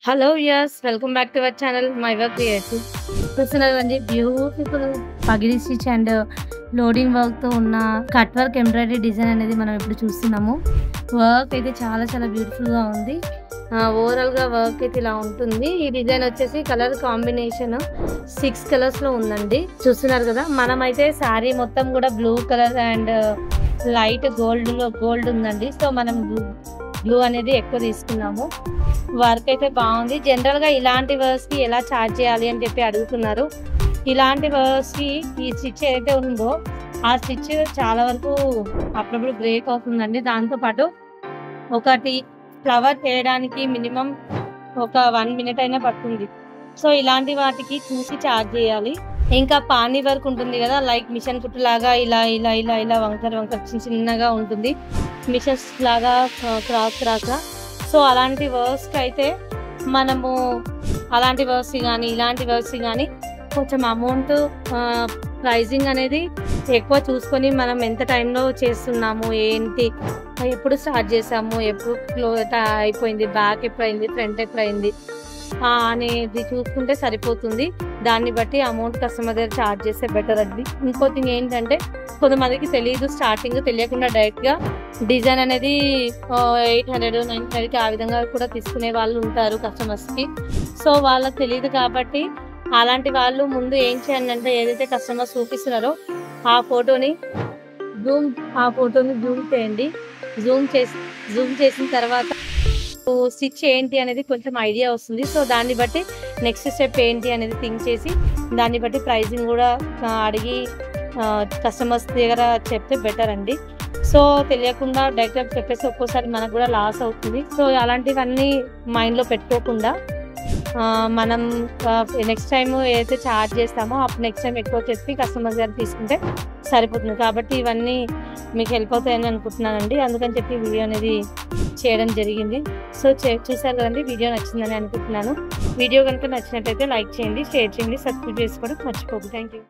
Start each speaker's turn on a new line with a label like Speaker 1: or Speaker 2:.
Speaker 1: Hello yes welcome back to our channel my work creative. చూస్తున్నారు అండి beautiful పగిడి stitch and loading వర్క్తో ఉన్న కట్ వర్క్ ఎంబ్రాయిడరీ డిజైన్ అనేది మనం ఇప్పుడు చూస్తున్నాము. వర్క్ అయితే చాలా చాలా బ్యూటిఫుల్గా ఉంది. ఓవరాల్గా వర్క్ అయితే ఇలా ఉంటుంది. ఈ డిజైన్ వచ్చేసి కలర్ కాంబినేషన్ 6 కలర్స్లో ఉందండి. చూస్తున్నారు కదా, మనమైతే శారీ మొత్తం కూడా blue colour and light gold ఉందండి. సో మనం బ్లూ అనేది ఎక్కువ తీసుకున్నాము. వర్క్ అయితే బాగుంది. జనరల్గా ఇలాంటి వర్క్స్కి ఎలా ఛార్జ్ చేయాలి అని చెప్పి అడుగుతున్నారు. ఇలాంటి వర్క్స్కి ఈ స్టిచ్ ఏదైతే ఉందో ఆ స్టిచ్ చాలా వరకు అప్పుడప్పుడు బ్రేక్ అవుతుందండి. దాంతోపాటు ఒకటి ఫ్లవర్ చేయడానికి మినిమం ఒక 1 మినిట్ అయినా పడుతుంది. సో ఇలాంటి వాటికి చూసి ఛార్జ్ చేయాలి. ఇంకా పానీ వర్క్ ఉంటుంది కదా, లైక్ మిషన్ కుట్టు లాగా ఇలా ఇలా ఇలా ఇలా వంకర చిన్నగా ఉంటుంది, మిషన్స్ లాగా క్రాస్. సో అలాంటి వర్క్స్కి అయితే మనము అలాంటి వర్క్స్ కానీ ఇలాంటి వర్క్స్ కానీ కొంచెం అమౌంట్ ప్రైజింగ్ అనేది ఎక్కువ చూసుకొని మనం ఎంత టైంలో చేస్తున్నాము, ఏంటి, ఎప్పుడు స్టార్ట్ చేసాము, ఎప్పుడు అయిపోయింది, బ్యాక్ ఎప్పుడు అయింది, ఫ్రంట్ ఎప్పుడు అయింది అనేది చూసుకుంటే సరిపోతుంది. దాన్ని బట్టి అమౌంట్ కస్టమర్ దగ్గర ఛార్జ్ చేస్తే బెటర్ అండి. ఇంకో థింగ్ ఏంటంటే కొంతమందికి తెలియదు, స్టార్టింగ్ తెలియకుండా డైరెక్ట్గా డిజైన్ అనేది 800, 900కి ఆ విధంగా కూడా తీసుకునే వాళ్ళు ఉంటారు కస్టమర్స్కి. సో వాళ్ళకి తెలియదు కాబట్టి అలాంటి వాళ్ళు ముందు ఏం చేయాలి అంటే, ఏదైతే కస్టమర్స్ చూపిస్తున్నారో ఆ ఫోటోని జూమ్ చేయండి. జూమ్ చేసిన తర్వాత స్టిచ్ ఏంటి అనేది కొంచెం ఐడియా వస్తుంది. సో దాన్ని బట్టి నెక్స్ట్ స్టెప్ ఏంటి అనేది థింక్ చేసి దాన్ని బట్టి ప్రైజింగ్ కూడా అడిగి కస్టమర్స్ దగ్గర చెప్తే బెటర్ అండి. సో తెలియకుండా డైరెక్ట్గా చెప్పేసి ఒక్కోసారి మనకు కూడా లాస్ అవుతుంది. సో అలాంటివన్నీ మైండ్లో పెట్టుకోకుండా మనం నెక్స్ట్ టైం ఏదైతే ఛార్జ్ చేస్తామో అప్పుడు నెక్స్ట్ టైం ఎక్కువ చెప్పి కస్టమర్స్ దగ్గర తీసుకుంటే సరిపోతుంది. కాబట్టి ఇవన్నీ మీకు హెల్ప్ అవుతాయని అనుకుంటున్నానండి. అందుకని చెప్పి వీడియో అనేది చేయడం జరిగింది. సో చూసారు కదండి, వీడియో నచ్చిందని అనుకుంటున్నాను. వీడియో కనుక నచ్చినట్టయితే లైక్ చేయండి, షేర్ చేయండి, సబ్స్క్రైబ్ చేసుకోవడం మర్చిపోదు. Thank you.